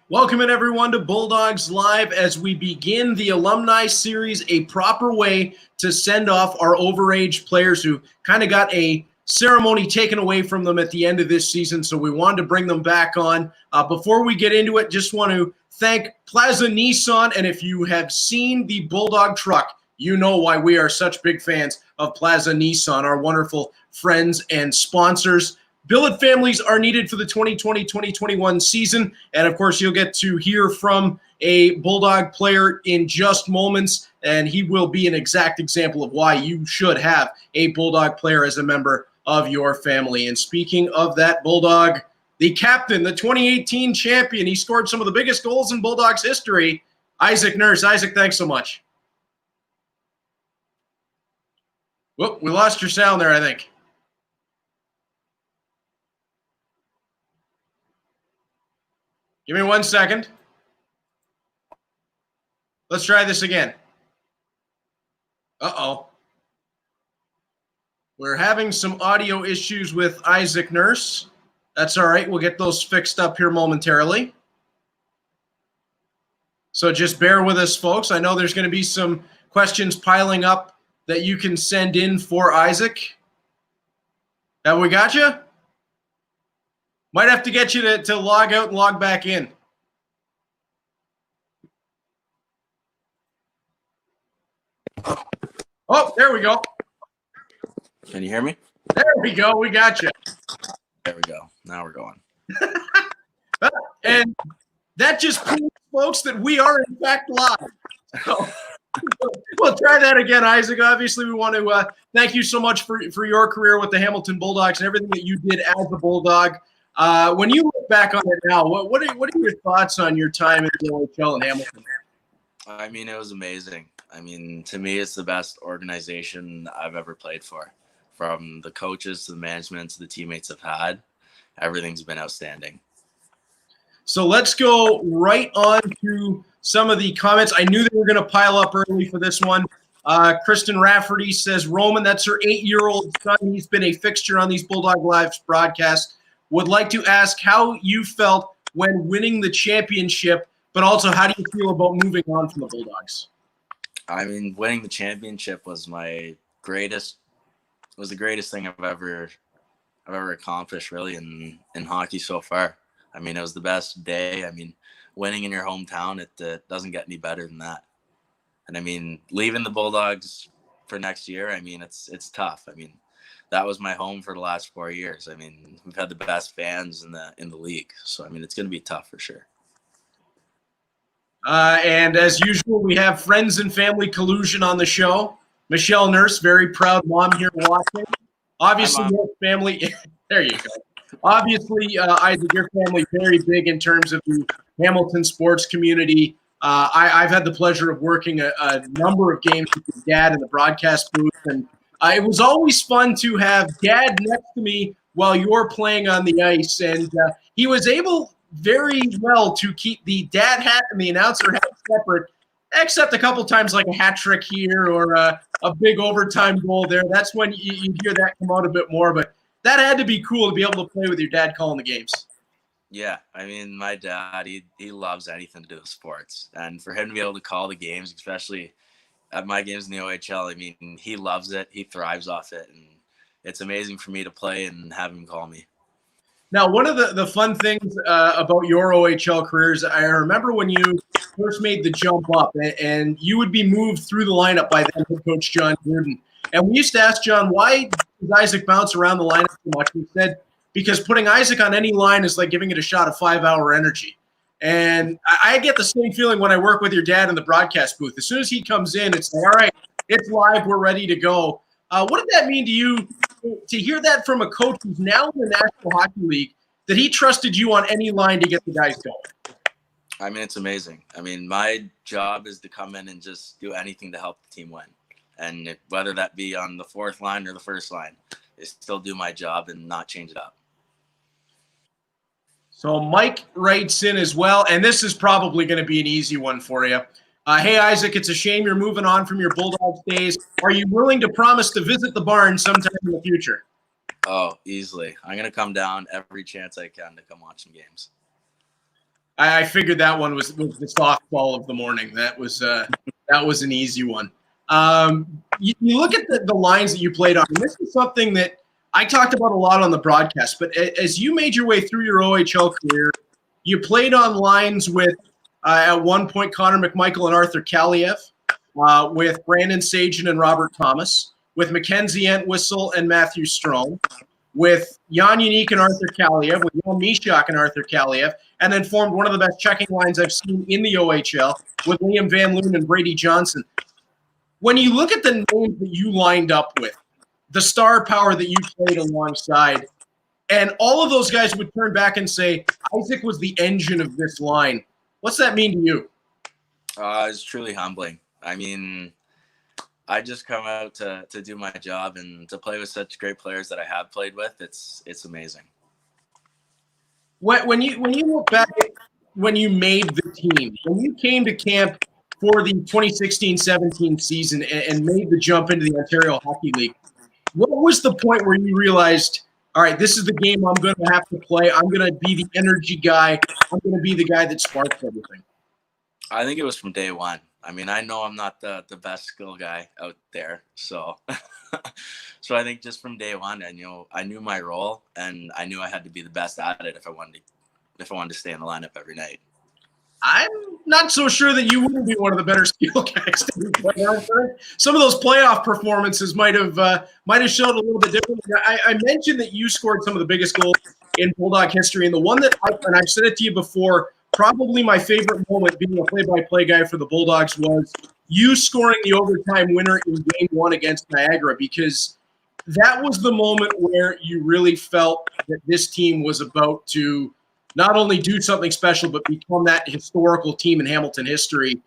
Welcome in everyone to Bulldogs Live as we begin the Alumni Series, a proper way to send off our overage players who kind of got a ceremony taken away from them at the end of this season. So we wanted to bring them back on. Before we get into it, just want to thank Plaza Nissan. And if you have seen the Bulldog truck, you know why we are such big fans of Plaza Nissan, our wonderful friends and sponsors. Billet families are needed for the 2020-2021 season. And, of course, you'll get to hear from a Bulldog player in just moments, and he will be an exact example of why you should have a Bulldog player as a member of your family. And speaking of that Bulldog, the captain, the 2018 champion, he scored some of the biggest goals in Bulldogs history, Isaac Nurse. Isaac, thanks so much. Whoop, we lost your sound there, I think. Give me 1 second. Let's try this again. Uh-oh. We're having some audio issues with Isaac Nurse. That's all right. We'll get those fixed up here momentarily. So just bear with us, folks. I know there's going to be some questions piling up that you can send in for Isaac. Have we got you? Might have to get you to log out and log back in. Oh, there we go. Can you hear me? There we go. We got you. There we go. Now we're going. And that just proves, folks, that we are, in fact, live. So we'll try that again, Isaac. Obviously, we want to thank you so much for your career with the Hamilton Bulldogs and everything that you did as a Bulldog. When you look back on it now, what are your thoughts on your time in the OHL in Hamilton? I mean, it was amazing. I mean, to me, it's the best organization I've ever played for. From the coaches to the management to the teammates I've had, everything's been outstanding. So let's go right on to some of the comments. I knew they were going to pile up early for this one. Kristen Rafferty says, Roman, that's her 8-year-old son. He's been a fixture on these Bulldog Lives broadcasts. Would like to ask how you felt when winning the championship, but also how do you feel about moving on from the Bulldogs? I mean, winning the championship was the greatest thing I've ever accomplished, really, in hockey so far. I mean, it was the best day. I mean, winning in your hometown, it doesn't get any better than that. And I mean, leaving the Bulldogs for next year, I mean, it's tough. I mean, that was my home for the last 4 years. I mean, we've had the best fans in the league. So, I mean, it's going to be tough for sure. And as usual, we have friends and family collusion on the show. Michelle Nurse, very proud mom here watching. Obviously, your family – there you go. Obviously, Isaac, your family very big in terms of the Hamilton sports community. I've had the pleasure of working a number of games with your dad in the broadcast booth, and it was always fun to have Dad next to me while you're playing on the ice, and he was able very well to keep the dad hat and the announcer hat separate, except a couple times like a hat trick here or a big overtime goal there. That's when you hear that come out a bit more, but that had to be cool to be able to play with your dad calling the games. Yeah, I mean, my dad, he loves anything to do with sports, and for him to be able to call the games, especially at my games in the OHL, I mean, he loves it. He thrives off it, and it's amazing for me to play and have him call me. Now, one of the fun things about your OHL careers, I remember when you first made the jump up, and you would be moved through the lineup by then head coach John Gruden. And we used to ask John, why does Isaac bounce around the lineup so much? He said, because putting Isaac on any line is like giving it a shot of 5-hour energy. And I get the same feeling when I work with your dad in the broadcast booth. As soon as he comes in, it's like, all right, it's live, we're ready to go. What did that mean to you to hear that from a coach who's now in the National Hockey League, that he trusted you on any line to get the guys going? I mean, it's amazing. I mean, my job is to come in and just do anything to help the team win. And whether that be on the fourth line or the first line, is still do my job and not change it up. So Mike writes in as well, and this is probably going to be an easy one for you. Hey, Isaac, it's a shame you're moving on from your Bulldogs days. Are you willing to promise to visit the barn sometime in the future? Oh, easily. I'm going to come down every chance I can to come watch some games. I figured that one was the softball of the morning. That was an easy one. You look at the lines that you played on. And this is something that I talked about a lot on the broadcast. But as you made your way through your OHL career, you played on lines with at one point Connor McMichael and Arthur Kaliev, with Brandon Sagan and Robert Thomas, with Mackenzie Entwistle and Matthew Strome, with Jan Unique and Arthur Kaliev, with Jan Mishak and Arthur Kaliev, and then formed one of the best checking lines I've seen in the OHL with Liam Van Loon and Brady Johnson. When you look at the names that you lined up with, the star power that you played alongside, and all of those guys would turn back and say, Isaac was the engine of this line. What's that mean to you? It's truly humbling. I mean, I just come out to do my job and to play with such great players that I have played with. It's amazing. When you look back at when you made the team, when you came to camp for the 2016-17 season and made the jump into the Ontario Hockey League, what was the point where you realized, all right, this is the game I'm going to have to play. I'm going to be the energy guy. I'm going to be the guy that sparks everything. I think it was from day one. I mean, I know I'm not the best skill guy out there. So so I think just from day one, I knew my role, and I knew I had to be the best at it if I wanted to stay in the lineup every night. I'm not so sure that you wouldn't be one of the better skill guys to be playing on. Some of those playoff performances might have showed a little bit differently. I mentioned that you scored some of the biggest goals in Bulldog history, and the one that I've said it to you before, probably my favorite moment being a play-by-play guy for the Bulldogs was you scoring the overtime winner in Game 1 against Niagara, because that was the moment where you really felt that this team was about to not only do something special, but become that historical team in Hamilton history.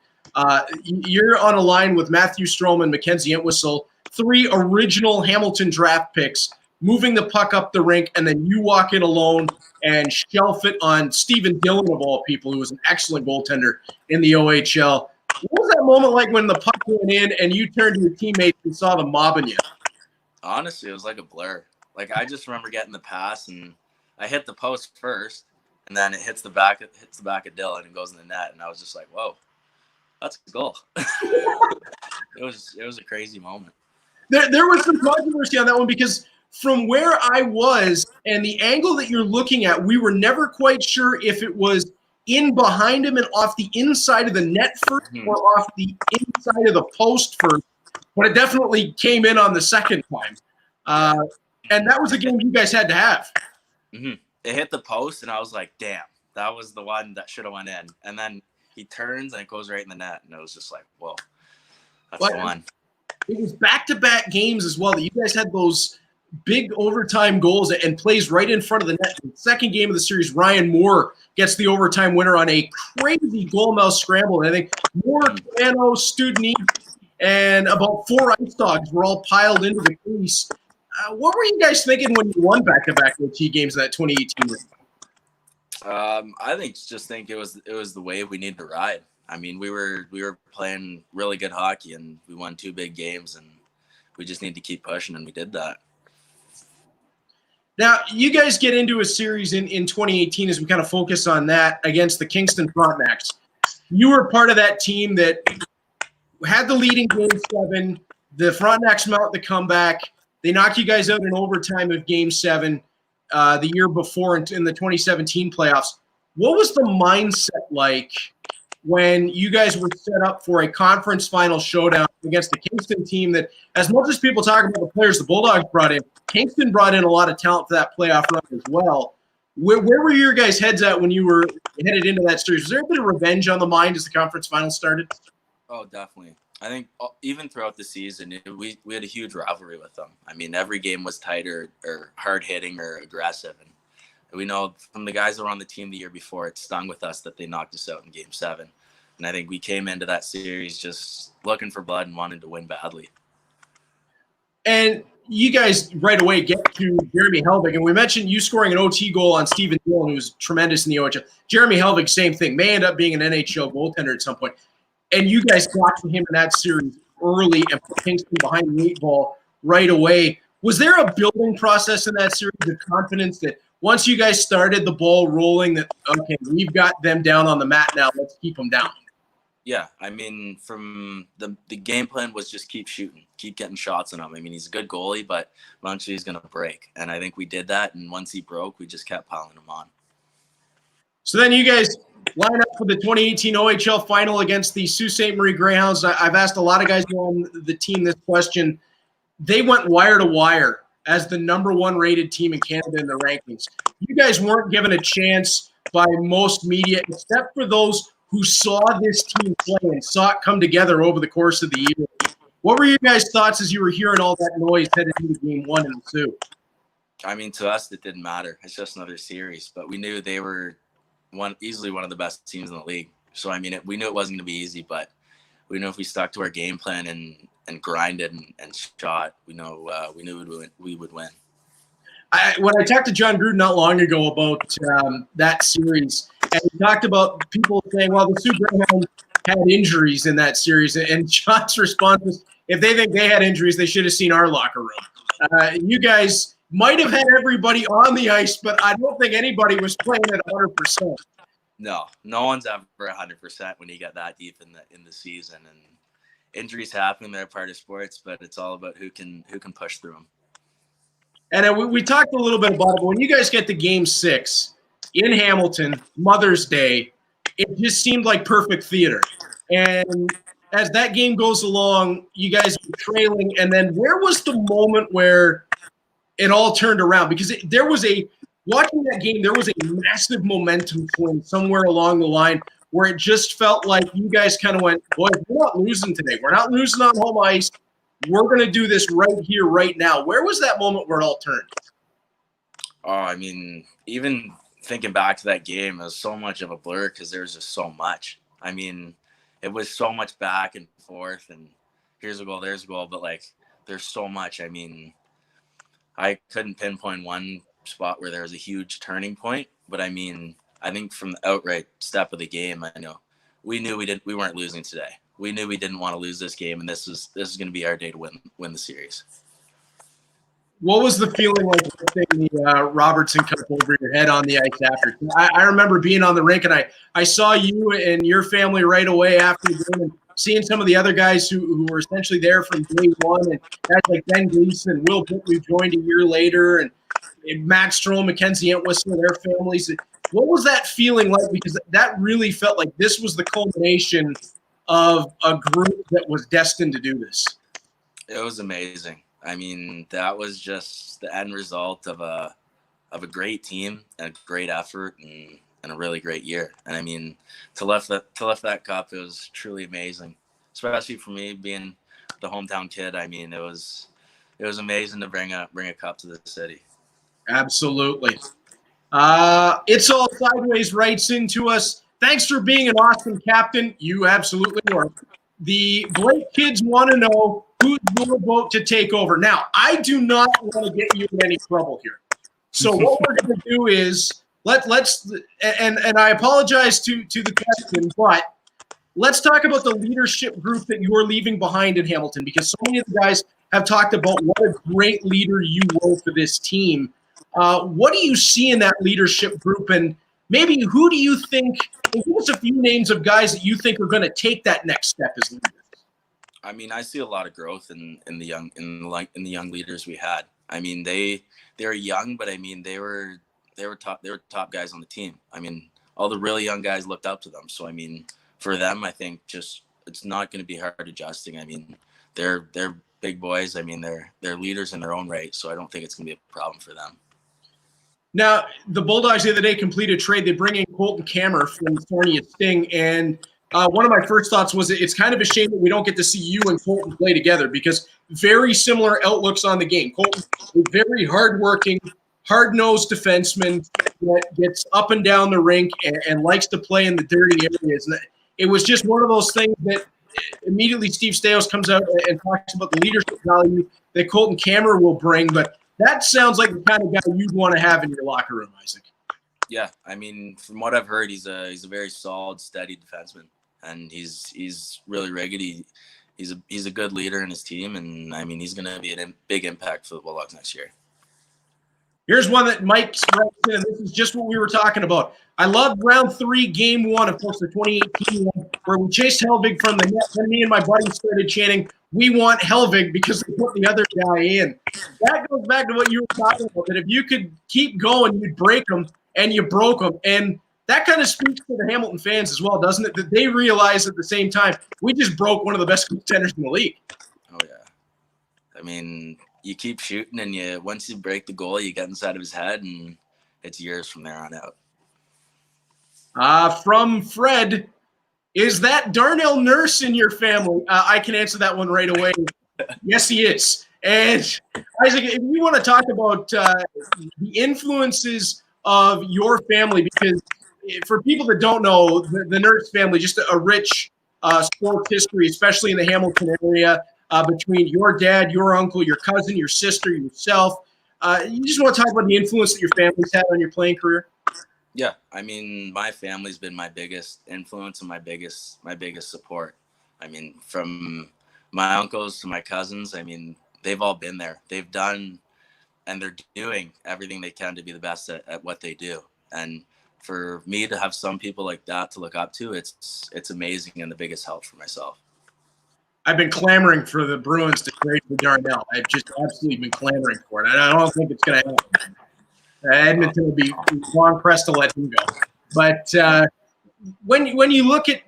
You're on a line with Matthew Strome and Mackenzie Entwistle, 3 original Hamilton draft picks, moving the puck up the rink, and then you walk in alone and shelf it on Stephen Dillon, of all people, who was an excellent goaltender in the OHL. What was that moment like when the puck went in and you turned to your teammates and saw them mobbing you? Honestly, it was like a blur. Like, I just remember getting the pass, and I hit the post first, and then it hits the back of Dillon and goes in the net, and I was just like, whoa, that's a goal. It was a crazy moment. There was some controversy on that one, because from where I was and the angle that you're looking at, we were never quite sure if it was in behind him and off the inside of the net first or off the inside of the post first, but it definitely came in on the second time. And that was a game you guys had to have. Mm-hmm. It hit the post, and I was like, damn, that was the one that should have went in. And then he turns, and it goes right in the net, and it was just like, whoa, that's the one. It was back-to-back games as well that you guys had those big overtime goals and plays right in front of the net. In the second game of the series, Ryan Moore gets the overtime winner on a crazy goalmouth scramble. And I think Moore, Cano, Studney, and about 4 Ice Dogs were all piled into the crease. What were you guys thinking when you won back-to-back OT games in that 2018 year? I think it was the wave we needed to ride. I mean, we were playing really good hockey, and we won 2 big games, and we just need to keep pushing, and we did that. Now, you guys get into a series in 2018 as we kind of focus on that against the Kingston Frontenacs. You were part of that team that had the lead in Game 7. The Frontenacs mount the comeback. They knock you guys out in overtime of Game 7 the year before in the 2017 playoffs. What was the mindset like when you guys were set up for a conference final showdown against the Kingston team that, as much as people talk about the players the Bulldogs brought in, Kingston brought in a lot of talent for that playoff run as well. Where were your guys' heads at when you were headed into that series? Was there a bit of revenge on the mind as the conference final started? Oh, definitely. I think even throughout the season, we had a huge rivalry with them. I mean, every game was tight or hard-hitting or aggressive. And we know from the guys that were on the team the year before, it stung with us that they knocked us out in Game 7. And I think we came into that series just looking for blood and wanting to win badly. And you guys right away get to Jeremy Helvig, and we mentioned you scoring an OT goal on Stephen Dillon, who was tremendous in the OHL. Jeremy Helvig, same thing, may end up being an NHL goaltender at some point. And you guys got to him in that series early and put Kingston behind the 8 ball right away. Was there a building process in that series of confidence that once you guys started the ball rolling that, okay, we've got them down on the mat now, let's keep them down? Yeah, I mean, from the game plan was just keep shooting, keep getting shots on him. I mean, he's a good goalie, but eventually he's going to break. And I think we did that. And once he broke, we just kept piling him on. So then you guys line up for the 2018 OHL final against the Sault Ste. Marie Greyhounds. I've asked a lot of guys on the team this question. They went wire to wire as the #1 rated team in Canada in the rankings. You guys weren't given a chance by most media, except for those who saw this team play and saw it come together over the course of the year. What were your guys' thoughts as you were hearing all that noise headed into Game 1 in the Sioux? I mean, to us, it didn't matter. It's just another series. But we knew they were easily one of the best teams in the league. So, I mean, we knew it wasn't going to be easy, but we knew if we stuck to our game plan and grinded and shot, we knew we would win. When I talked to John Gruden not long ago about that series, and he talked about people saying, well, the Sioux Greyhounds had injuries in that series, and John's response was, if they think they had injuries, they should have seen our locker room. You guys might have had everybody on the ice, but I don't think anybody was playing at 100%. No one's ever 100% when you get that deep in the season. And injuries happen; they're part of sports, but it's all about who can push through them. And we talked a little bit about it, but when you guys get to Game 6 in Hamilton, Mother's Day, it just seemed like perfect theater. And as that game goes along, you guys are trailing. And then where was the moment where it all turned around? Because watching that game, there was a massive momentum swing somewhere along the line where it just felt like you guys kind of went, boy, we're not losing today. We're not losing on home ice. We're going to do this right here, right now. Where was that moment where it all turned? Oh, I mean, even thinking back to that game, it was so much of a blur because there was just so much. I mean, it was so much back and forth, and here's a goal, there's a goal, but, like, there's so much. I mean, I couldn't pinpoint one spot where there was a huge turning point, but, I mean, I think from the outright step of the game, I know we knew we weren't losing today. We knew we didn't want to lose this game, and this is going to be our day to win the series. What was the feeling like lifting the Robertson Cup over your head on the ice after? I remember being on the rink, and I saw you and your family right away after the game, and seeing some of the other guys who were essentially there from day one, and guys like Ben Gleason, Will Bitley joined a year later, and Matt Strom, Mackenzie Entwistle, their families. What was that feeling like? Because that really felt like this was the culmination of a group that was destined to do this. It was amazing. I mean, that was just the end result of a great team and a great effort and a really great year. And I mean, to lift that cup, it was truly amazing, especially for me being the hometown kid. I mean, it was amazing to bring a cup to the city. Absolutely. It's all sideways writes into us. Thanks for being an awesome captain. You absolutely were. The Blake kids want to know who's your vote to take over. Now, I do not want to get you in any trouble here. So what we're going to do is let's and I apologize to the question, but let's talk about the leadership group that you're leaving behind in Hamilton, because so many of the guys have talked about what a great leader you were for this team. What do you see in that leadership group, and maybe who do you think? Give us a few names of guys that you think are going to take that next step as leaders. I mean, I see a lot of growth in the young leaders we had. I mean, they were young, but I mean, they were top guys on the team. I mean, all the really young guys looked up to them. So I mean, for them, I think just it's not going to be hard adjusting. I mean, they're big boys. I mean, they're leaders in their own right. So I don't think it's going to be a problem for them. Now, the Bulldogs the other day completed a trade. They bring in Colton Kammer from Sarnia Sting, and one of my first thoughts was it's kind of a shame that we don't get to see you and Colton play together, because very similar outlooks on the game. Colton, a very hardworking, hard-nosed defenseman that gets up and down the rink and likes to play in the dirty areas. And it was just one of those things that immediately Steve Staios comes out and talks about the leadership value that Colton Kammer will bring, but that sounds like the kind of guy you'd want to have in your locker room, Isaac. Yeah, I mean, from what I've heard, he's a very solid, steady defenseman, and he's really rugged. He's a good leader in his team, and I mean, he's going to be a big impact for the Bulldogs next year. Here's one that Mike's writes in, and this is just what we were talking about. I loved round 3, game 1, of course, the 2018 one, where we chased Helvig from the net. Then me and my buddy started chanting, "We want Helvig," because they put the other guy in. That goes back to what you were talking about, that if you could keep going, you'd break them, and you broke them. And that kind of speaks to the Hamilton fans as well, doesn't it? That they realize at the same time, we just broke one of the best contenders in the league. Oh, yeah. I mean, you keep shooting, and once you break the goal, you get inside of his head, and it's yours from there on out. From Fred, is that Darnell Nurse in your family? I can answer that one right away. Yes, he is. And Isaac, if you want to talk about the influences of your family, because for people that don't know, the Nurse family, just a rich sports history, especially in the Hamilton area, between your dad, your uncle, your cousin, your sister, yourself. You just want to talk about the influence that your family's had on your playing career? Yeah, I mean, my family's been my biggest influence and my biggest support. I mean, from my uncles to my cousins, I mean, they've all been there. They've done and they're doing everything they can to be the best at what they do. And for me to have some people like that to look up to, it's amazing and the biggest help for myself. I've been clamoring for the Bruins to trade for Darnell. I've just absolutely been clamoring for it. I don't think it's going to happen. Edmonton will be long pressed to let him go. But when you look at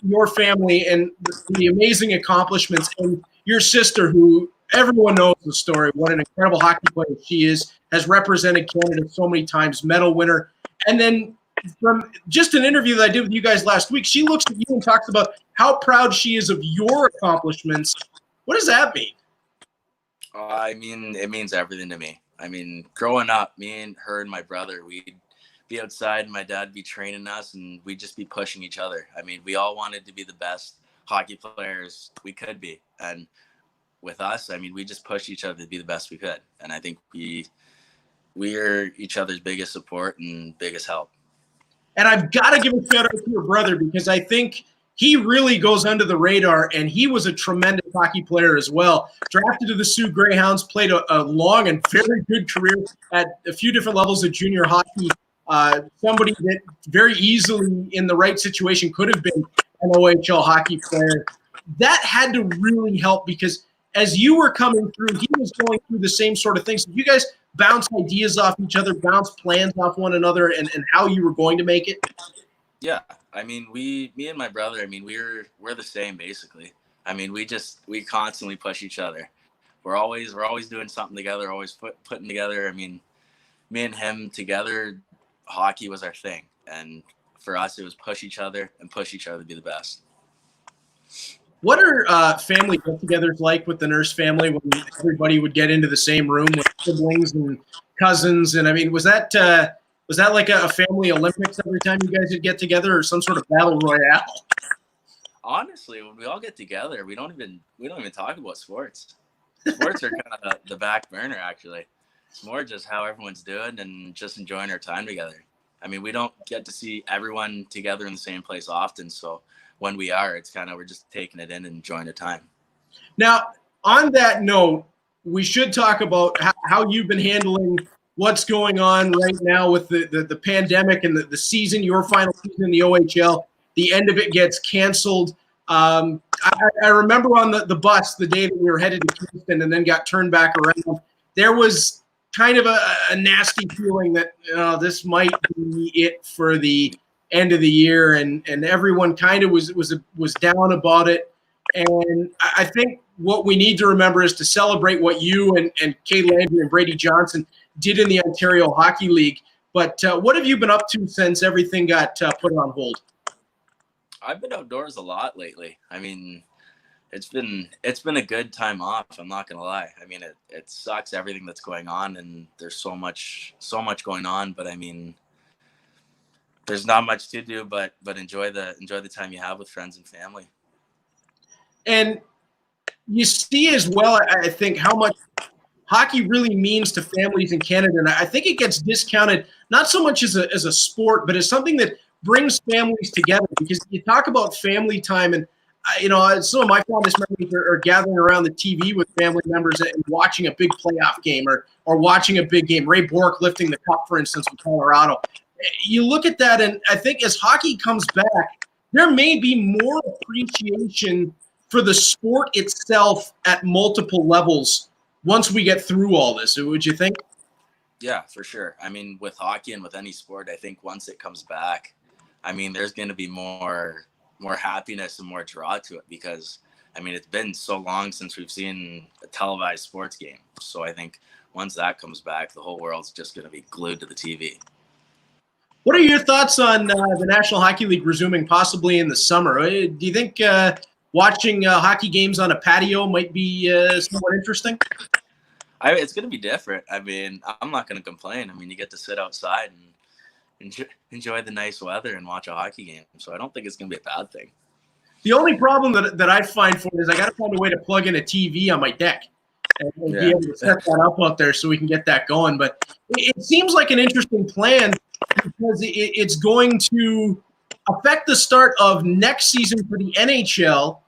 your family and the amazing accomplishments, and your sister, who everyone knows the story, what an incredible hockey player she is, has represented Canada so many times, medal winner, and then from just an interview that I did with you guys last week, she looks at you and talks about how proud she is of your accomplishments. What does that mean? I mean, it means everything to me. I mean, growing up, me and her and my brother, we'd be outside and my dad would be training us and we'd just be pushing each other. I mean, we all wanted to be the best hockey players we could be. And with us, I mean, we just pushed each other to be the best we could. And I think we're each other's biggest support and biggest help. And I've got to give a shout out to your brother, because I think he really goes under the radar, and he was a tremendous hockey player as well. Drafted to the Sioux Greyhounds, played a long and very good career at a few different levels of junior hockey. Somebody that very easily, in the right situation, could have been an OHL hockey player. That had to really help, because as you were coming through, he was going through the same sort of things. You guys bounce ideas off each other, bounce plans off one another, and how you were going to make it? Yeah. I mean, me and my brother, I mean, we're the same basically. I mean, we constantly push each other. We're always doing something together, always putting together. I mean, me and him together, hockey was our thing. And for us, it was push each other to be the best. What are family get-togethers like with the Nurse family, when everybody would get into the same room with siblings and cousins? And I mean, was that like a family Olympics every time you guys would get together, or some sort of battle royale? Honestly, when we all get together, we don't even talk about sports. Sports are kind of the back burner, actually. It's more just how everyone's doing and just enjoying our time together. I mean, we don't get to see everyone together in the same place often, so when we are, it's kind of, we're just taking it in and enjoying the time. Now, on that note, we should talk about how you've been handling what's going on right now with the pandemic and the season, your final season in the OHL. The end of it gets canceled. I remember on the bus the day that we were headed to Kingston and then got turned back around, there was kind of a nasty feeling that this might be it for the end of the year, and everyone kind of was down about it. And I think what we need to remember is to celebrate what you and Kay Landry and Brady Johnson did in the Ontario Hockey League. But what have you been up to since everything got put on hold? I've been outdoors a lot lately. I mean, it's been a good time off. I'm not gonna lie. I mean, it sucks everything that's going on, and there's so much going on. But I mean, there's not much to do but enjoy the time you have with friends and family. And you see as well, I think, how much hockey really means to families in Canada. And I think it gets discounted, not so much as a sport, but as something that brings families together. Because you talk about family time, and some of my fondest memories are gathering around the TV with family members and watching a big playoff game or watching a big game. Ray Bourque lifting the cup, for instance, with Colorado. You look at that, and I think as hockey comes back, there may be more appreciation for the sport itself at multiple levels once we get through all this. Would you think? Yeah, for sure. I mean, with hockey and with any sport, I think once it comes back, I mean, there's going to be more happiness and more draw to it because, I mean, it's been so long since we've seen a televised sports game. So I think once that comes back, the whole world's just going to be glued to the TV. What are your thoughts on the National Hockey League resuming possibly in the summer? Do you think watching hockey games on a patio might be somewhat interesting? It's going to be different. I mean, I'm not going to complain. I mean, you get to sit outside and enjoy the nice weather and watch a hockey game. So I don't think it's going to be a bad thing. The only problem that I find for it is I got to find a way to plug in a TV on my deck and be able to set that up out there so we can get that going. But it seems like an interesting plan because it's going to affect the start of next season for the NHL,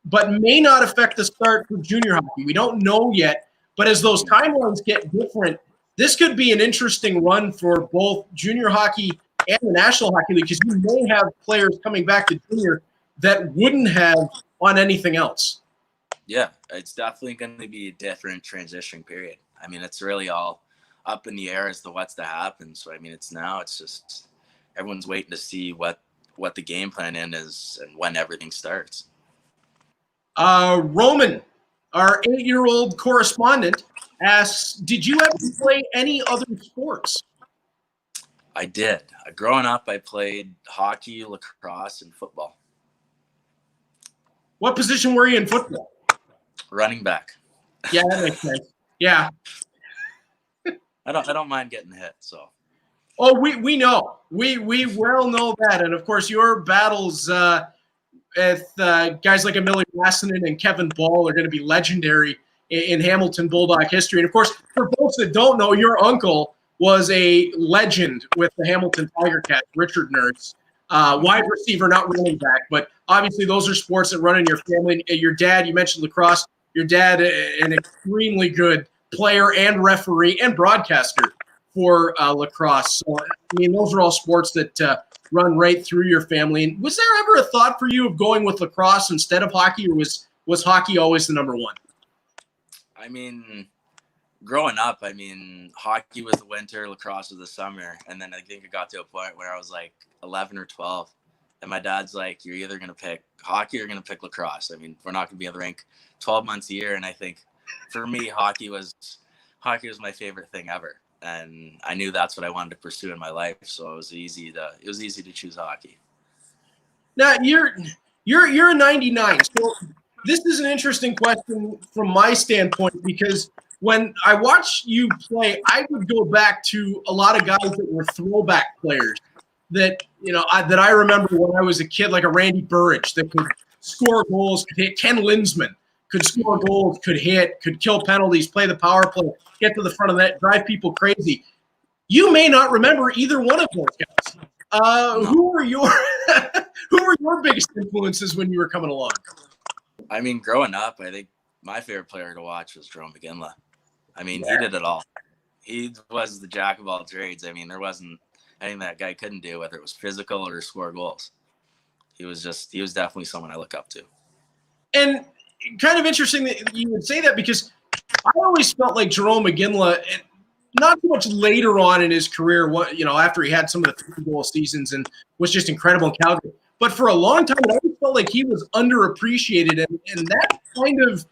but may not affect the start for junior hockey. We don't know yet. But as those timelines get different, this could be an interesting run for both junior hockey and the National Hockey League because you may have players coming back to junior that wouldn't have on anything else. Yeah, it's definitely going to be a different transition period. I mean, it's really all up in the air as to what's to happen. So, I mean, it's just everyone's waiting to see what the game plan is and when everything starts. Roman, our 8-year-old correspondent, asks, did you ever play any other sports? I did. Growing up, I played hockey, lacrosse, and football. What position were you in football? Running back. Yeah, that makes sense. Yeah. I don't mind getting hit, so. Oh, we know. We well know that. And, of course, your battles with guys like Emilio Lassinen and Kevin Ball are going to be legendary in Hamilton Bulldog history. And, of course, for folks that don't know, your uncle was a legend with the Hamilton Tiger Cats, Richard Nurse, wide receiver, not running back. But obviously those are sports that run in your family. Your dad, you mentioned lacrosse. Your dad, an extremely good player and referee and broadcaster for lacrosse. So, I mean, those are all sports that run right through your family. And was there ever a thought for you of going with lacrosse instead of hockey, or was hockey always the number one? I mean, growing up, I mean, hockey was the winter, lacrosse was the summer. And then I think it got to a point where I was like 11 or 12. And my dad's like, you're either going to pick hockey or you're going to pick lacrosse. I mean, we're not going to be in the rink 12 months a year. And I think for me, hockey was my favorite thing ever. And I knew that's what I wanted to pursue in my life. So it was easy to choose hockey. Now you're a 99. So this is an interesting question from my standpoint because when I watch you play, I would go back to a lot of guys that were throwback players that that I remember when I was a kid, like a Randy Burridge that could score goals, could hit. Ken Linsman could score goals, could hit, could kill penalties, play the power play, get to the front of the net, drive people crazy. You may not remember either one of those guys. No. Who were your biggest influences when you were coming along? I mean, growing up, I think my favorite player to watch was Jerome McGinley. I mean, He did it all. He was the jack of all trades. I mean, there wasn't anything that guy couldn't do, whether it was physical or score goals. He was definitely someone I look up to. And kind of interesting that you would say that because I always felt like Jerome McGinley, not so much later on in his career, after he had some of the 3-goal seasons and was just incredible in Calgary. But for a long time, I always felt like he was underappreciated, and that kind of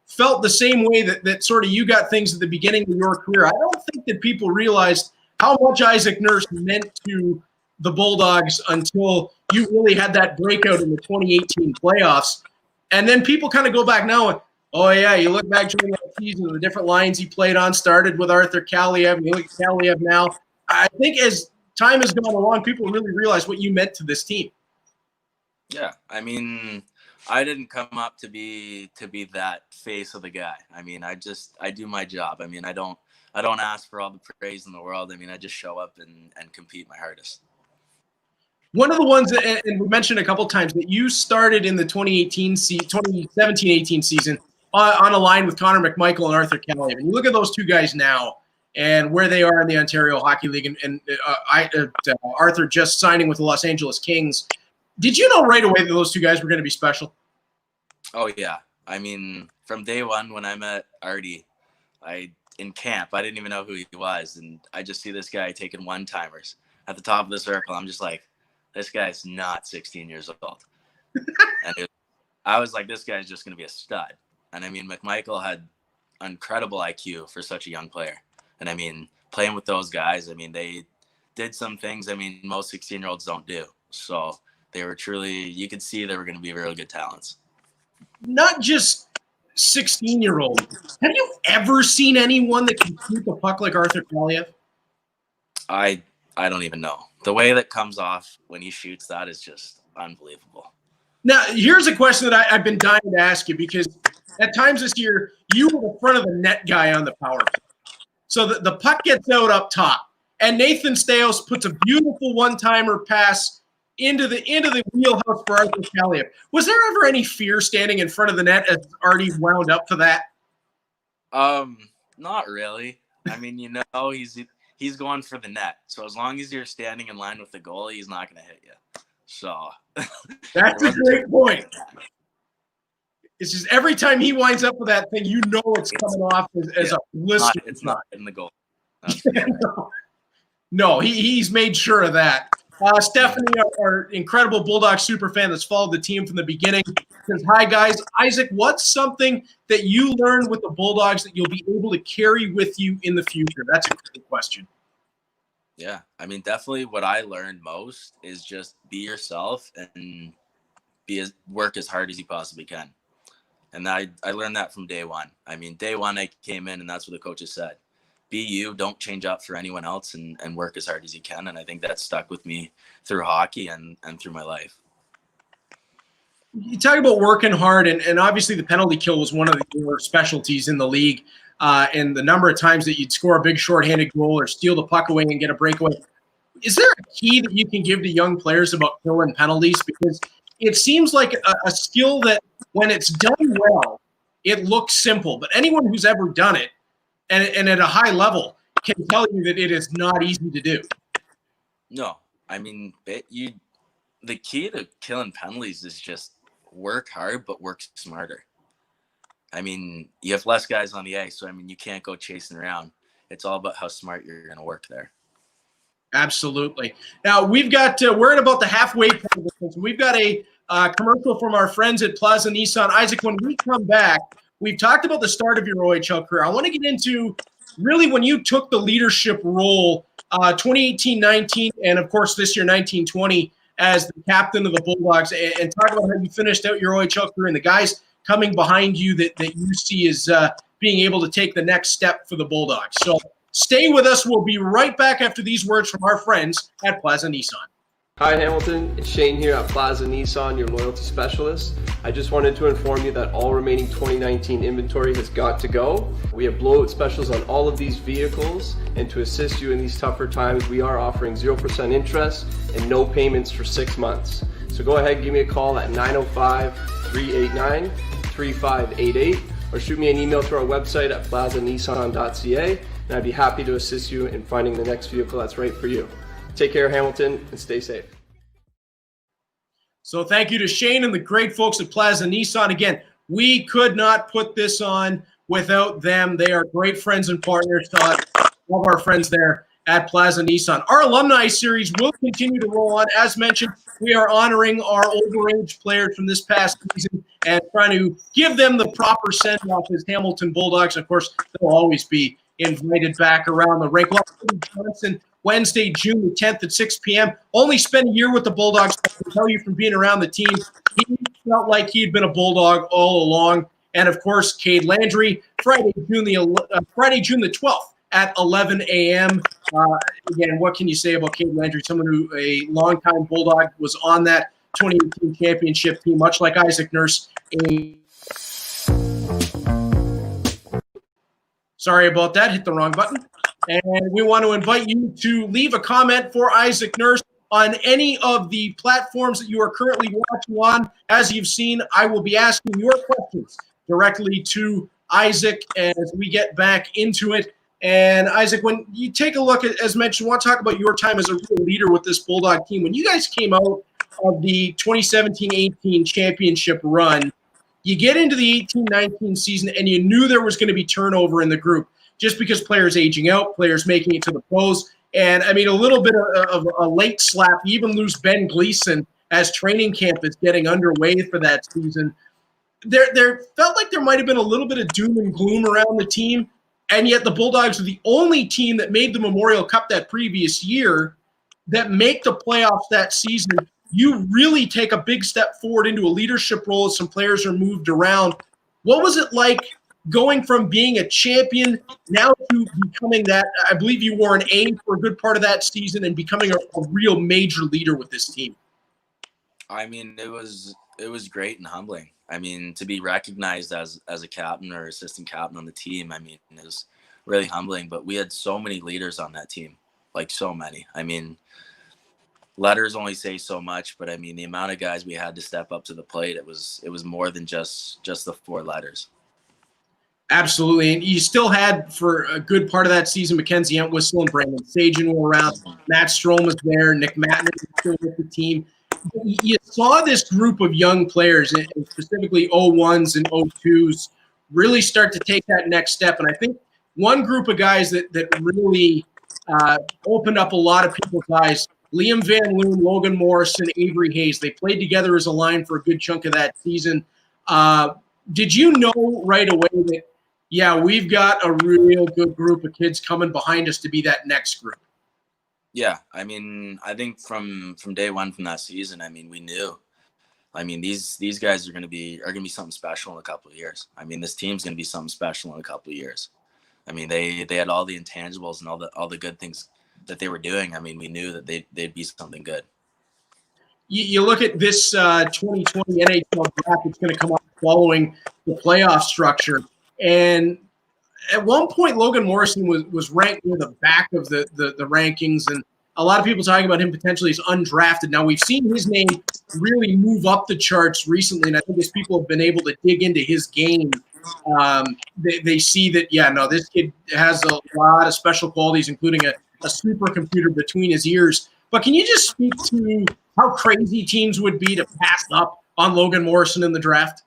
felt the same way that sort of you got things at the beginning of your career. I don't think that people realized how much Isaac Nurse meant to the Bulldogs until you really had that breakout in the 2018 playoffs. And then people kind of go back now and, oh, yeah, you look back during that season, the different lines he played on, started with Arthur Kaliev, and you look at Kaliev now. I think as time has gone along, people really realize what you meant to this team. Yeah, I mean, I didn't come up to be that face of the guy. I mean, I do my job. I mean, I don't ask for all the praise in the world. I mean, I just show up and compete my hardest. One of the ones that, and we mentioned a couple times, that you started in the 2017-18 season on a line with Connor McMichael and Arthur Kelly. And you look at those two guys now and where they are in the Ontario Hockey League, and Arthur just signing with the Los Angeles Kings. Did you know right away that those two guys were going to be special? Oh, yeah. I mean, from day one when I met Artie, in camp, I didn't even know who he was. And I just see this guy taking one-timers at the top of the circle. I'm just like, this guy's not 16 years old. And I was like, this guy's just going to be a stud. And I mean, McMichael had incredible IQ for such a young player. And I mean, playing with those guys, I mean, they did some things, I mean, most 16-year-olds don't do. So they were truly, you could see they were going to be really good talents. Not just 16-year-olds. Have you ever seen anyone that can shoot the puck like Arthur Kaliev? I don't even know. The way that comes off when he shoots, that is just unbelievable. Now, here's a question that I've been dying to ask you, because at times this year, you were the front of the net guy on the power play. So the puck gets out up top, and Nathan Staios puts a beautiful one-timer pass into the wheelhouse for Arthur Kaliev. Was there ever any fear standing in front of the net as Artie wound up for that? Not really. I mean, you know, he's going for the net. So as long as you're standing in line with the goalie, he's not going to hit you. So that's a great point. It's just every time he winds up with that thing, you know it's coming off as a blister. It's not in the goal. No, he's made sure of that. Stephanie, our incredible Bulldogs super fan that's followed the team from the beginning, says, hi, guys. Isaac, what's something that you learned with the Bulldogs that you'll be able to carry with you in the future? That's a great question. Yeah, I mean, definitely what I learned most is just be yourself and work as hard as you possibly can. And I learned that from day one. I mean, day one I came in and that's what the coaches said. Be you, don't change up for anyone else, and work as hard as you can. And I think that stuck with me through hockey and through my life. You talk about working hard, and obviously the penalty kill was one of your specialties in the league. And the number of times that you'd score a big shorthanded goal or steal the puck away and get a breakaway. Is there a key that you can give to young players about killing penalties? Because it seems like a skill that when it's done well, it looks simple. But anyone who's ever done it, and at a high level, can tell you that it is not easy to do. No, I mean, the key to killing penalties is just work hard, but work smarter. I mean, you have less guys on the ice, so I mean, you can't go chasing around. It's all about how smart you're going to work there. Absolutely. Now we've got we're at about the halfway point of this. We've got a commercial from our friends at Plaza Nissan. Isaac, when we come back, we've talked about the start of your OHL career. I want to get into really when you took the leadership role, 2018-19, and of course this year 19-20 as the captain of the Bulldogs, and talk about how you finished out your OHL career and the guys coming behind you that you see as being able to take the next step for the Bulldogs. So stay with us. We'll be right back after these words from our friends at Plaza Nissan. Hi Hamilton, it's Shane here at Plaza Nissan, your loyalty specialist. I just wanted to inform you that all remaining 2019 inventory has got to go. We have blowout specials on all of these vehicles, and to assist you in these tougher times, we are offering 0% interest and no payments for 6 months. So go ahead, give me a call at 905-389-3588 or shoot me an email to our website at plazanissan.ca, and I'd be happy to assist you in finding the next vehicle that's right for you. Take care, Hamilton, and stay safe. So thank you to Shane and the great folks at Plaza Nissan. Again, we could not put this on without them. They are great friends and partners to us, all of our friends there at Plaza Nissan. Our alumni series will continue to roll on. As mentioned, we are honoring our overage players from this past season and trying to give them the proper send-off as Hamilton Bulldogs. Of course, they'll always be invited back around the rink. Johnson, Wednesday, June the 10th at 6 p.m. Only spent a year with the Bulldogs. I can tell you from being around the team, he felt like he had been a Bulldog all along. And, of course, Cade Landry, Friday, June the 12th at 11 a.m. Again, what can you say about Cade Landry, someone who a longtime Bulldog was on that 2018 championship team, much like Isaac Nurse. Sorry about that. Hit the wrong button. And we want to invite you to leave a comment for Isaac Nurse on any of the platforms that you are currently watching on. As you've seen, I will be asking your questions directly to Isaac as we get back into it. And Isaac, when you take a look at, as mentioned, I want to talk about your time as a real leader with this Bulldog team. When you guys came out of the 2017-18 championship run, you get into the 18-19 season, and you knew there was going to be turnover in the group just because players aging out, players making it to the pros. And, I mean, a little bit of a late slap. You even lose Ben Gleason as training camp is getting underway for that season. There felt like there might have been a little bit of doom and gloom around the team, and yet the Bulldogs were the only team that made the Memorial Cup that previous year that make the playoffs that season. You really take a big step forward into a leadership role as some players are moved around. What was it like going from being a champion now to becoming that? I believe you wore an A for a good part of that season and becoming a real major leader with this team. I mean, it was great and humbling. I mean, to be recognized as a captain or assistant captain on the team, I mean, it was really humbling. But we had so many leaders on that team, like so many. I mean, letters only say so much, but I mean, the amount of guys we had to step up to the plate, it was more than just the 4 letters. Absolutely. And you still had, for a good part of that season, Mackenzie Entwistle and Brandon Sagan were around. Matt Strom was there. Nick Mattinen was still with the team. You saw this group of young players, and specifically 01s and 02s, really start to take that next step. And I think one group of guys that really opened up a lot of people's eyes, Liam Van Loon, Logan Morrison, Avery Hayes, they played together as a line for a good chunk of that season. Did you know right away that, yeah, we've got a real good group of kids coming behind us to be that next group? Yeah, I mean, I think from day one from that season, I mean, we knew. I mean, these guys are gonna be something special in a couple of years. I mean, this team's gonna be something special in a couple of years. I mean, they had all the intangibles and all the good things that they were doing. I mean, we knew that they'd be something good. You look at this 2020 NHL draft that's going to come up following the playoff structure, and at one point, Logan Morrison was ranked near the back of the rankings, and a lot of people talking about him potentially as undrafted. Now, we've seen his name really move up the charts recently, and I think as people have been able to dig into his game, they see that, yeah, no, this kid has a lot of special qualities, including a supercomputer between his ears. But can you just speak to how crazy teams would be to pass up on Logan Morrison in the draft?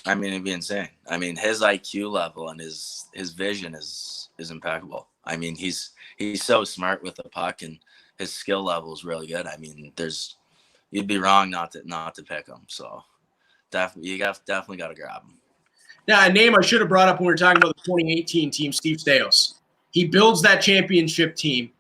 I mean, it'd be insane. I mean, his IQ level and his vision is impeccable. I mean, he's so smart with the puck, and his skill level is really good. I mean, you'd be wrong not to pick him. So definitely got to grab him. Now, a name I should have brought up when we were talking about the 2018 team, Steve Staios. He builds that championship team,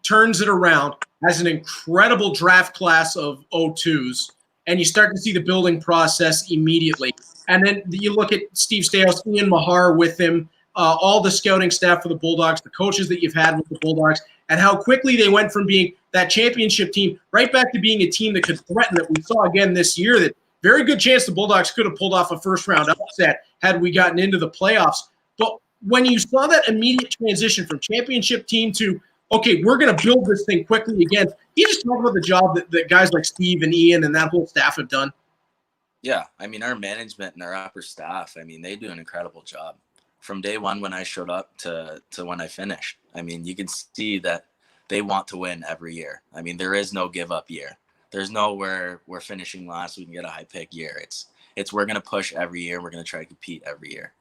turns it around, has an incredible draft class of 02s, and you start to see the building process immediately. And then you look at Steve Staios, Ian Mahar with him, all the scouting staff for the Bulldogs, the coaches that you've had with the Bulldogs, and how quickly they went from being that championship team right back to being a team that could threaten. That we saw again this year, that very good chance the Bulldogs could have pulled off a first-round upset had we gotten into the playoffs. But when you saw that immediate transition from championship team to, okay, we're going to build this thing quickly again, you just talk about the job that guys like Steve and Ian and that whole staff have done. Yeah, I mean, our management and our upper staff, I mean, they do an incredible job. From day one when I showed up to when I finished, I mean, you can see that they want to win every year. I mean, there is no give-up year. There's no where we're finishing last, we can get a high-pick year. It's we're going to push every year. We're going to try to compete every year.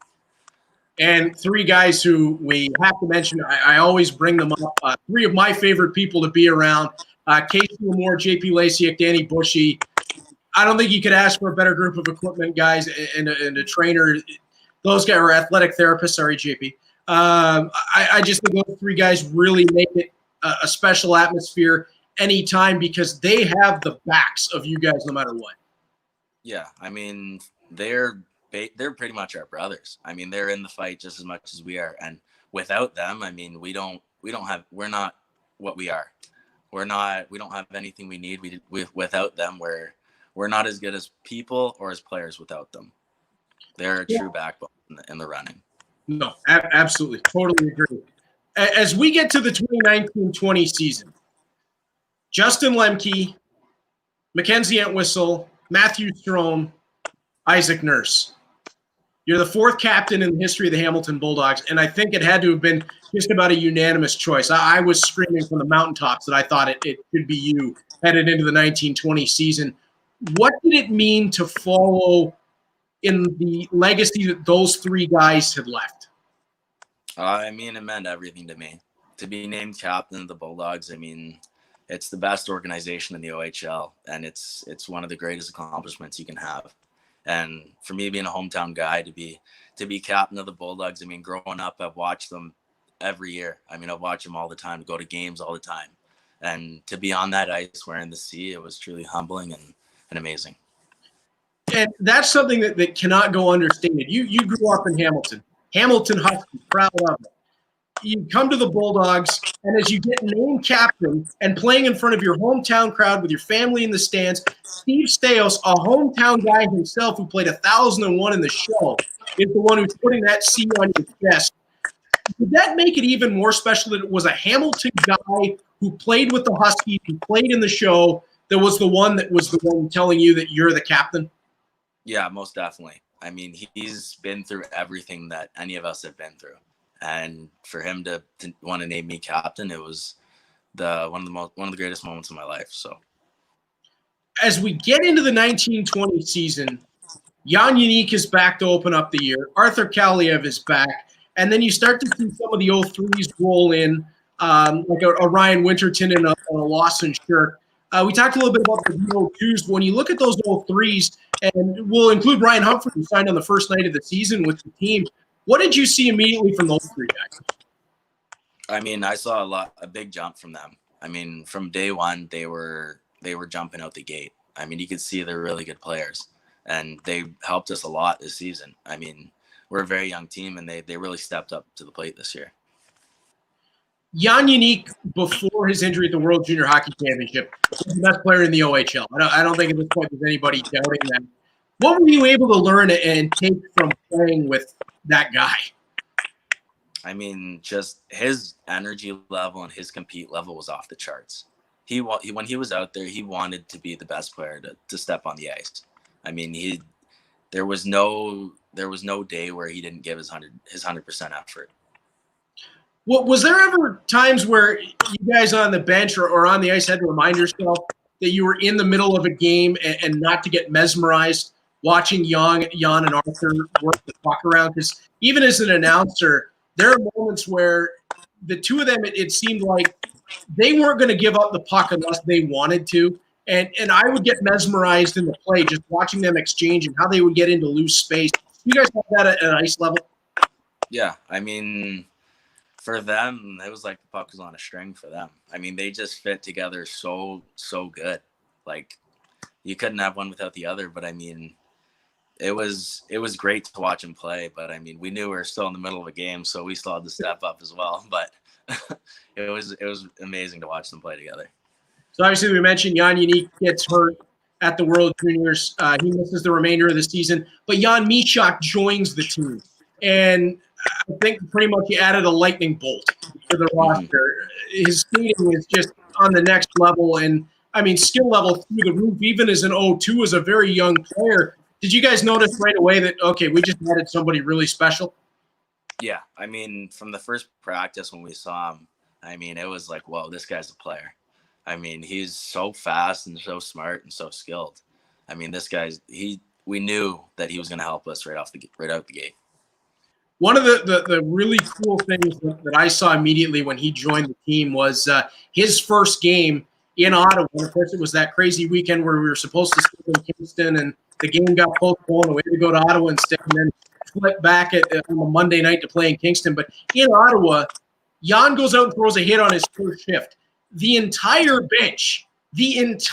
And 3 guys who we have to mention, I always bring them up, 3 of my favorite people to be around, Casey Moore, JP Lasiak, Danny Bushy. I don't think you could ask for a better group of equipment guys and a trainer. Those guys are athletic therapists. Sorry, JP. I just think those 3 guys really make it a special atmosphere anytime because they have the backs of you guys no matter what. Yeah, I mean, they're pretty much our brothers. I mean, they're in the fight just as much as we are. And without them, I mean, we're not what we are. We don't have anything we need. Without them, we're not as good as people or as players without them. They're a true backbone in the running. No, absolutely. Totally agree. As we get to the 2019-20 season, Justin Lemke, Mackenzie Entwistle, Matthew Strome, Isaac Nurse. You're the fourth captain in the history of the Hamilton Bulldogs, and I think it had to have been just about a unanimous choice. I was screaming from the mountaintops that I thought it could be you headed into the 1920 season. What did it mean to follow in the legacy that those three guys had left? I mean, it meant everything to me. To be named captain of the Bulldogs, I mean, it's the best organization in the OHL, and it's one of the greatest accomplishments you can have. And for me, being a hometown guy, to be captain of the Bulldogs, I mean, growing up, I've watched them every year. I mean, I've watched them all the time, go to games all the time. And to be on that ice wearing the C, it was truly humbling and amazing. And that's something that cannot go understated. You grew up in Hamilton. Hamilton Husky, proud of it. You come to the Bulldogs, and as you get named captain and playing in front of your hometown crowd with your family in the stands, Steve Staios, a hometown guy himself who played 1,001 in the show, is the one who's putting that C on your chest. Did that make it even more special that it was a Hamilton guy who played with the Huskies, who played in the show, that was the one telling you that you're the captain? Yeah, most definitely. I mean, he's been through everything that any of us have been through. And for him to want to name me captain, it was one of the greatest moments of my life. So, as we get into the 1920 season, Jan Jeník is back to open up the year. Arthur Kaliev is back, and then you start to see some of the 03s roll in, like a Ryan Winterton and a Lawson Shirk. We talked a little bit about the 02s. When you look at those 03s, and we'll include Ryan Humphrey, who signed on the first night of the season with the team. What did you see immediately from those three guys? I mean, I saw a big jump from them. I mean, from day one, they were jumping out the gate. I mean, you could see they're really good players, and they helped us a lot this season. I mean, we're a very young team, and they really stepped up to the plate this year. Jan Jeník, before his injury at the World Junior Hockey Championship, was the best player in the OHL. I don't think at this point there's anybody doubting that. What were you able to learn and take from playing with that guy? I mean, just his energy level and his compete level was off the charts. When he was out there, he wanted to be the best player to step on the ice. I mean, there was no day where he didn't give his 100% effort. Well, was there ever times where you guys on the bench or on the ice had to remind yourself that you were in the middle of a game and not to get mesmerized watching Jan and Arthur work the puck around? Because even as an announcer, there are moments where the two of them, it seemed like they weren't going to give up the puck unless they wanted to. And I would get mesmerized in the play just watching them exchange and how they would get into loose space. You guys have that at ice level? Yeah, I mean, for them, it was like the puck was on a string for them. I mean, they just fit together so good. Like, you couldn't have one without the other. But I mean, it was great to watch them play. But I mean, we knew we were still in the middle of a game, so we still had to step up as well. But it was amazing to watch them play together. So obviously, we mentioned Jan Jeník gets hurt at the World Juniors. He misses the remainder of the season. But Jan Mysak joins the team, and I think pretty much he added a lightning bolt to the roster. His skating is just on the next level, and I mean, skill level through the roof, even as an 02, as a very young player. Did you guys notice right away that, okay, we just added somebody really special? Yeah, I mean, from the first practice when we saw him, I mean, it was like, whoa, this guy's a player. I mean, he's so fast and so smart and so skilled. I mean, this guy's we knew that he was going to help us right out the gate. One of the really cool things that I saw immediately when he joined the team was his first game in Ottawa. And of course, it was that crazy weekend where we were supposed to stay in Kingston, and the game got postponed, and we had to go to Ottawa instead, and then flip back on a Monday night to play in Kingston. But in Ottawa, Jan goes out and throws a hit on his first shift. The entire bench gets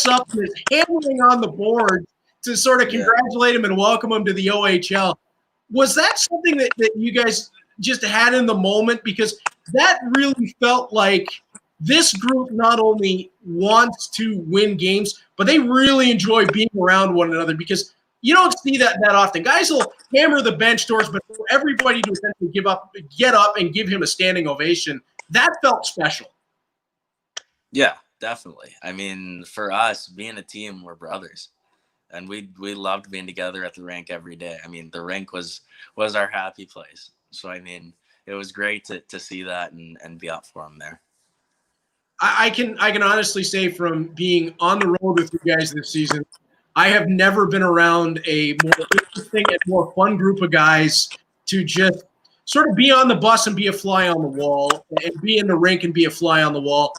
up and is hammering on the board to sort of congratulate him and welcome him to the OHL. Was that something that you guys just had in the moment? Because that really felt like this group not only wants to win games, but they really enjoy being around one another, because you don't see that often. Guys will hammer the bench doors, but for everybody to essentially get up and give him a standing ovation, that felt special. Yeah, definitely. I mean, for us, being a team, we're brothers, and we loved being together at the rink every day. I mean, the rink was our happy place. So I mean, it was great to see that and be up for them there. I can honestly say, from being on the road with you guys this season, I have never been around a more interesting and more fun group of guys to just sort of be on the bus and be a fly on the wall, and be in the rink and be a fly on the wall,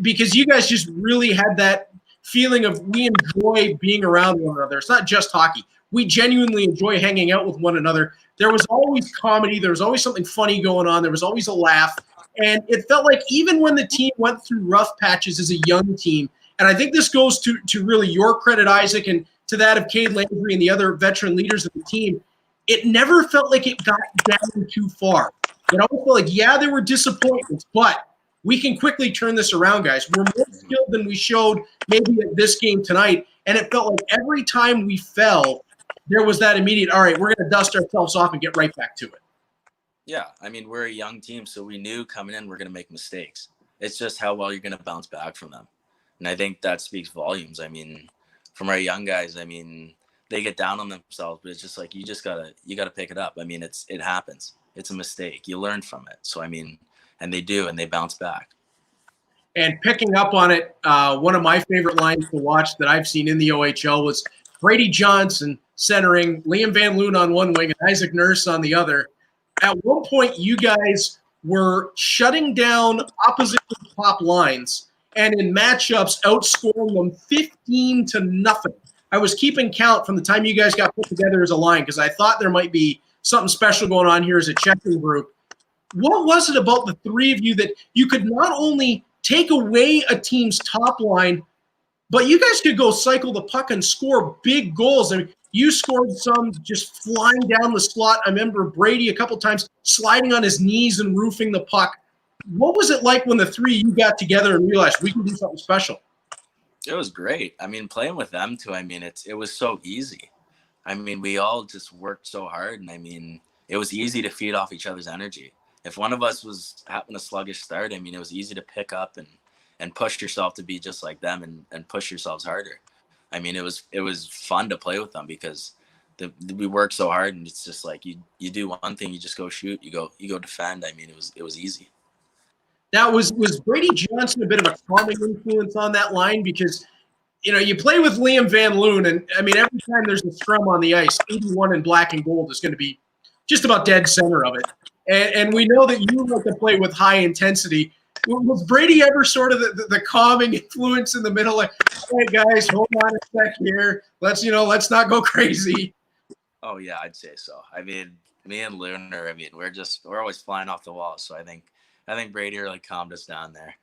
because you guys just really had that feeling of, we enjoy being around one another. It's not just hockey. We genuinely enjoy hanging out with one another. There was always comedy. There was always something funny going on. There was always a laugh. And it felt like even when the team went through rough patches as a young team, and I think this goes to really your credit, Isaac, and to that of Cade Landry and the other veteran leaders of the team, it never felt like it got down too far. It always felt like, yeah, there were disappointments, but we can quickly turn this around, guys. We're more skilled than we showed maybe at this game tonight. And it felt like every time we fell, there was that immediate, all right, we're going to dust ourselves off and get right back to it. Yeah, I mean, we're a young team, so we knew coming in we're going to make mistakes. It's just how well you're going to bounce back from them. And I think that speaks volumes. I mean, from our young guys, I mean, they get down on themselves, but it's just like, you gotta pick it up. I mean, it happens. It's a mistake. You learn from it. So, I mean, and they do, and they bounce back. And picking up on it, one of my favorite lines to watch that I've seen in the OHL was Brady Johnson centering, Liam Van Loon on one wing, and Isaac Nurse on the other. At one point, you guys were shutting down opposition top lines, and in matchups, outscoring them 15-0. I was keeping count from the time you guys got put together as a line, because I thought there might be something special going on here as a checking group. What was it about the three of you that you could not only take away a team's top line, but you guys could go cycle the puck and score big goals? I mean, you scored some just flying down the slot. I remember Brady a couple times sliding on his knees and roofing the puck. What was it like when the three of you got together and realized we can do something special? It was great. I mean, playing with them too, I mean, it was so easy. I mean, we all just worked so hard, and I mean, it was easy to feed off each other's energy. If one of us was having a sluggish start, I mean, it was easy to pick up and push yourself to be just like them and push yourselves harder. I mean, it was fun to play with them because we work so hard, and it's just like you do one thing, you just go shoot, you go defend. I mean, it was easy. Now, was Brady Johnson a bit of a calming influence on that line? Because, you know, you play with Liam Van Loon, and I mean, every time there's a scrum on the ice, 81 in black and gold is going to be just about dead center of it. And we know that you like to play with high intensity. Was Brady ever sort of the calming influence in the middle? Like, all right, guys, hold on a sec here. Let's not go crazy. Oh yeah, I'd say so. I mean, me and Lunar, I mean, we're always flying off the wall. So I think Brady really calmed us down there.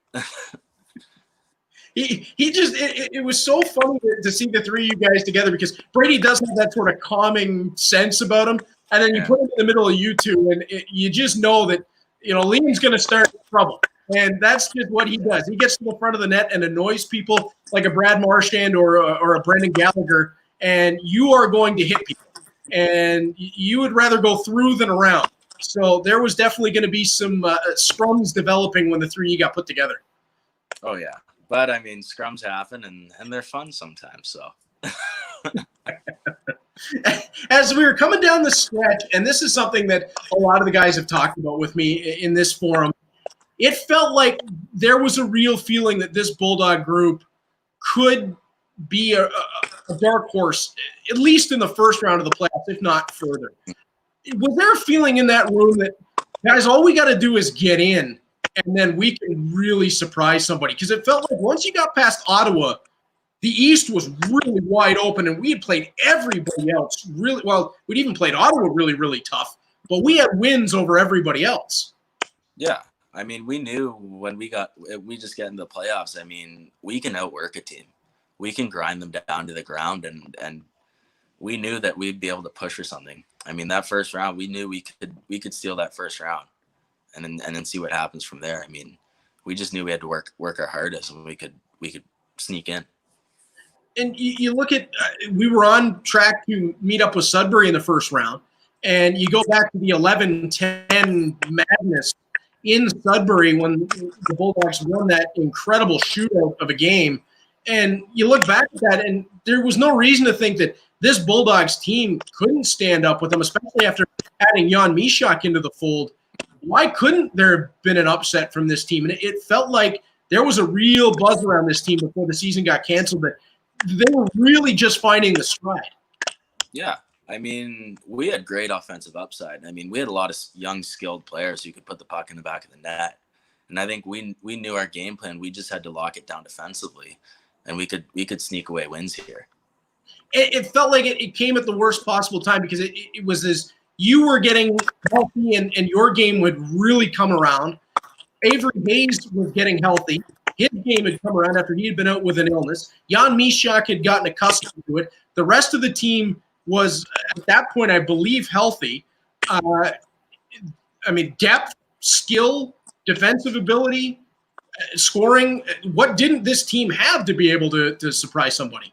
It was so funny to see the three of you guys together, because Brady does have that sort of calming sense about him. And then you put him in the middle of you two, and you just know that, you know, Liam's going to start trouble. And that's just what he does. He gets to the front of the net and annoys people like a Brad Marchand or a Brendan Gallagher, and you are going to hit people. And you would rather go through than around. So there was definitely going to be some scrums developing when the three of you got put together. Oh, yeah. But, I mean, scrums happen, and they're fun sometimes, so. As we were coming down the stretch, and this is something that a lot of the guys have talked about with me in this forum, it felt like there was a real feeling that this Bulldog group could be a dark horse, at least in the first round of the playoffs, if not further. Was there a feeling in that room that, guys, all we got to do is get in, and then we can really surprise somebody? Because it felt like once you got past Ottawa, the East was really wide open, and we had played everybody else really well. We'd even played Ottawa really, really tough, but we had wins over everybody else. Yeah. I mean, we knew when we just get into the playoffs, I mean, we can outwork a team. We can grind them down to the ground, and we knew that we'd be able to push for something. I mean, that first round, we knew we could steal that first round and then see what happens from there. I mean, we just knew we had to work our hardest, and we could sneak in. And you look at, we were on track to meet up with Sudbury in the first round, and you go back to the 11-10 madness, in Sudbury when the Bulldogs won that incredible shootout of a game. And you look back at that, and there was no reason to think that this Bulldogs team couldn't stand up with them, especially after adding Jan Mishak into the fold. Why couldn't there have been an upset from this team? And it felt like there was a real buzz around this team before the season got canceled, that they were really just finding the stride. Yeah. I mean, we had great offensive upside. I mean, we had a lot of young, skilled players who could put the puck in the back of the net. And I think we knew our game plan. We just had to lock it down defensively, and we could sneak away wins here. It felt like it came at the worst possible time, because it was as you were getting healthy and your game would really come around. Avery Hayes was getting healthy. His game had come around after he had been out with an illness. Jan Mishak had gotten accustomed to it. The rest of the team was, at that point, I believe, healthy. I mean, depth, skill, defensive ability, scoring. What didn't this team have to be able to surprise somebody?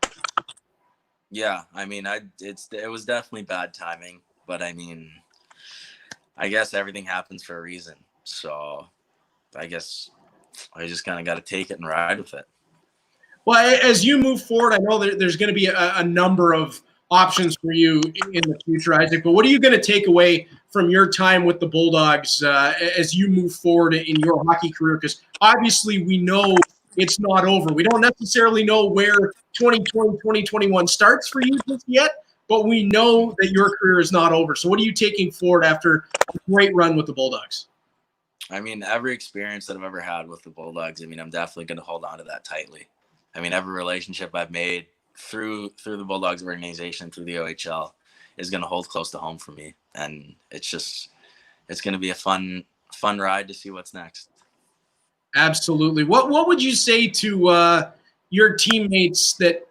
Yeah, I mean, it was definitely bad timing, but I mean, I guess everything happens for a reason. So I guess I just kind of got to take it and ride with it. Well, as you move forward, I know there's going to be a number of options for you in the future, Isaac, but what are you going to take away from your time with the Bulldogs as you move forward in your hockey career? Because obviously we know it's not over. We don't necessarily know where 2020, 2021 starts for you just yet, but we know that your career is not over. So what are you taking forward after a great run with the Bulldogs? I mean, every experience that I've ever had with the Bulldogs, I mean, I'm definitely going to hold on to that tightly. I mean, every relationship I've made through the Bulldogs organization, through the OHL, is going to hold close to home for me. And it's going to be a fun ride to see what's next. Absolutely. What would you say to your teammates that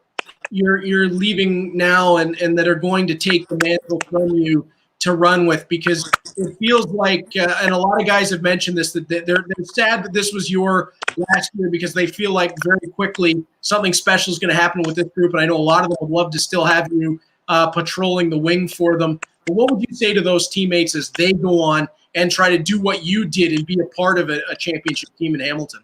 you're leaving now and that are going to take the mantle from you to run with? Because it feels like, and a lot of guys have mentioned this, that they're sad that this was your last year, because they feel like very quickly something special is going to happen with this group. And I know a lot of them would love to still have you patrolling the wing for them. But what would you say to those teammates as they go on and try to do what you did and be a part of a championship team in Hamilton?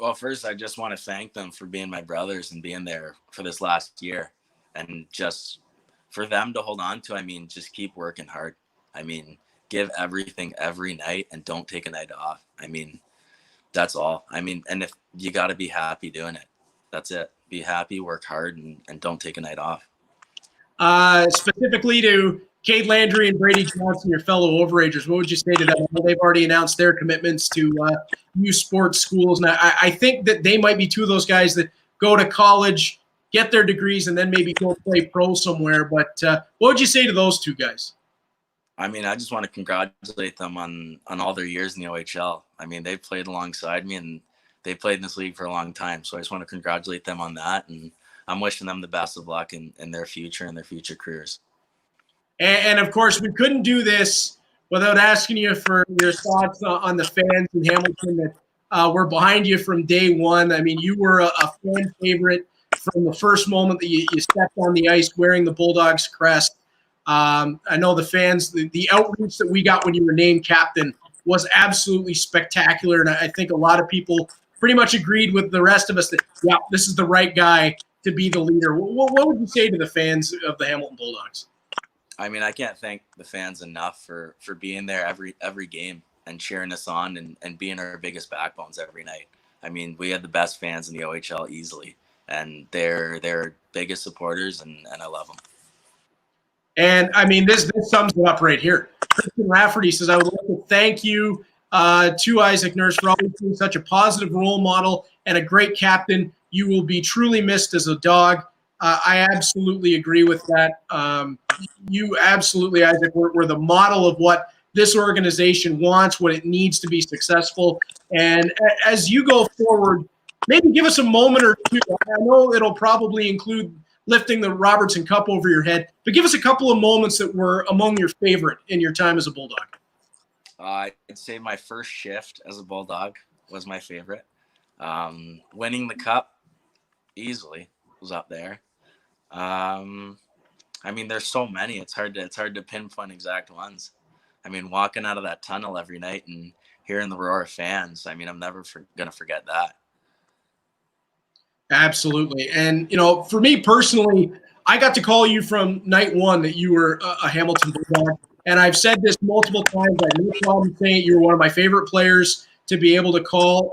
Well, first, I just want to thank them for being my brothers and being there for this last year. And just for them to hold on to, I mean, just keep working hard. I mean, give everything every night and don't take a night off. I mean, that's all. I mean, and if you got to be happy doing it, that's it. Be happy, work hard, and don't take a night off. Specifically to Cade Landry and Brady Johnson, your fellow overagers, what would you say to them? They've already announced their commitments to youth sports schools. And I think that they might be two of those guys that go to college, get their degrees, and then maybe go play pro somewhere. But what would you say to those two guys? I mean, I just want to congratulate them on all their years in the OHL. I mean, they've played alongside me, and they played in this league for a long time. So I just want to congratulate them on that. And I'm wishing them the best of luck in their future and their future careers. And of course, we couldn't do this without asking you for your thoughts on the fans in Hamilton that were behind you from day one. I mean, you were a fan favorite from the first moment that you stepped on the ice wearing the Bulldogs crest. I know the fans, the outreach that we got when you were named captain was absolutely spectacular. And I think a lot of people pretty much agreed with the rest of us that, yeah, this is the right guy to be the leader. What would you say to the fans of the Hamilton Bulldogs? I mean, I can't thank the fans enough for being there every game and cheering us on and being our biggest backbones every night. I mean, we had the best fans in the OHL easily, and they're biggest supporters, and I love them. And I mean, this sums it up right here. Christian Rafferty says, I would like to thank you to Isaac Nurse for always being such a positive role model and a great captain. You will be truly missed as a dog. I absolutely agree with that. You absolutely, Isaac, were the model of what this organization wants, what it needs to be successful. And as you go forward, maybe give us a moment or two. I know it'll probably include lifting the Robertson Cup over your head, but give us a couple of moments that were among your favorite in your time as a Bulldog. I'd say my first shift as a Bulldog was my favorite. Winning the cup easily was up there. I mean, there's so many. It's hard to pinpoint exact ones. I mean, walking out of that tunnel every night and hearing the roar of fans. I mean, I'm never going to forget that. Absolutely. And, for me personally, I got to call you from night one that you were a Hamilton Bulldog. And I've said this multiple times. I have no problem saying it. You're one of my favorite players to be able to call.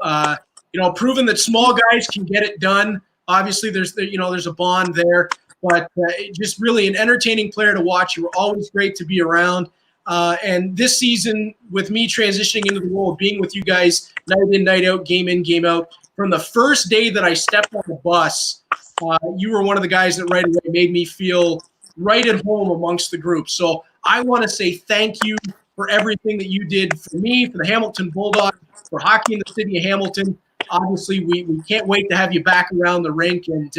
Proven that small guys can get it done. Obviously, there's a bond there. But just really an entertaining player to watch. You were always great to be around. And this season, with me transitioning into the role of being with you guys night in, night out, game in, game out, from the first day that I stepped on the bus, you were one of the guys that right away made me feel right at home amongst the group. So I want to say thank you for everything that you did for me, for the Hamilton Bulldogs, for hockey in the city of Hamilton. Obviously, we can't wait to have you back around the rink, and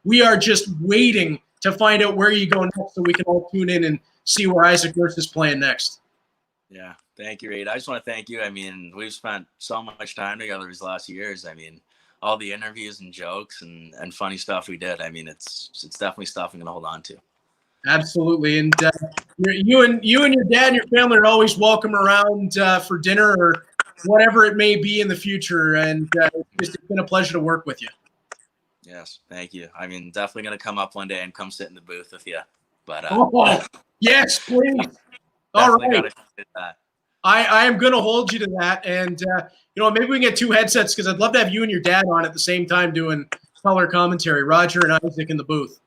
we are just waiting to find out where you go next so we can all tune in and see where Isaac Nurse is playing next. Yeah, thank you, Reed. I just want to thank you. I mean, we've spent so much time together these last years. I mean, all the interviews and jokes and funny stuff we did. I mean, it's definitely stuff I'm going to hold on to. Absolutely. And you and your dad and your family are always welcome around for dinner or whatever it may be in the future. And it's been a pleasure to work with you. Yes, thank you. I mean, definitely going to come up one day and come sit in the booth with you. But yes, please. All right. I am going to hold you to that. And, maybe we can get two headsets because I'd love to have you and your dad on at the same time doing color commentary, Roger and Isaac in the booth.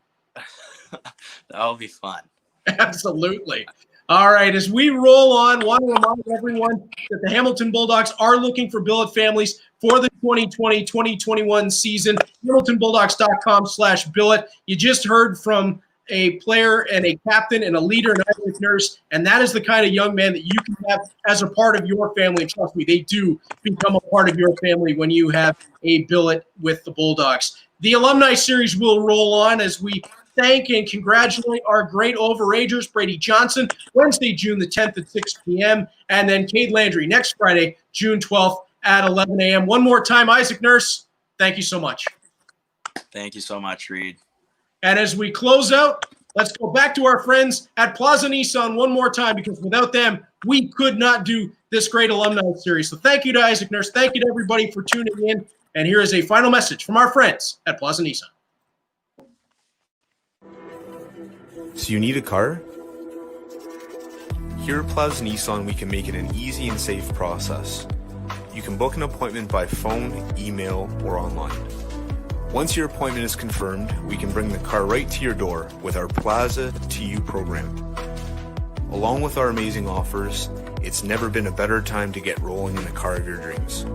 That'll be fun. Absolutely. All right. As we roll on, want to remind everyone that the Hamilton Bulldogs are looking for billet families for the 2020-2021 season. HamiltonBulldogs.com/billet. You just heard from a player and a captain and a leader and Isaac Nurse, and that is the kind of young man that you can have as a part of your family. And trust me, they do become a part of your family when you have a billet with the Bulldogs. The Alumni Series will roll on as we thank and congratulate our great overagers, Brady Johnson, Wednesday, June the 10th at 6 p.m., and then Cade Landry next Friday, June 12th at 11 a.m. One more time, Isaac Nurse, thank you so much. Thank you so much, Reed. And as we close out, let's go back to our friends at Plaza Nissan one more time, because without them, we could not do this great Alumni Series. So thank you to Isaac Nurse. Thank you to everybody for tuning in. And here is a final message from our friends at Plaza Nissan. So you need a car? Here at Plaza Nissan, we can make it an easy and safe process. You can book an appointment by phone, email, or online. Once your appointment is confirmed, we can bring the car right to your door with our Plaza to You program. Along with our amazing offers, it's never been a better time to get rolling in the car of your dreams.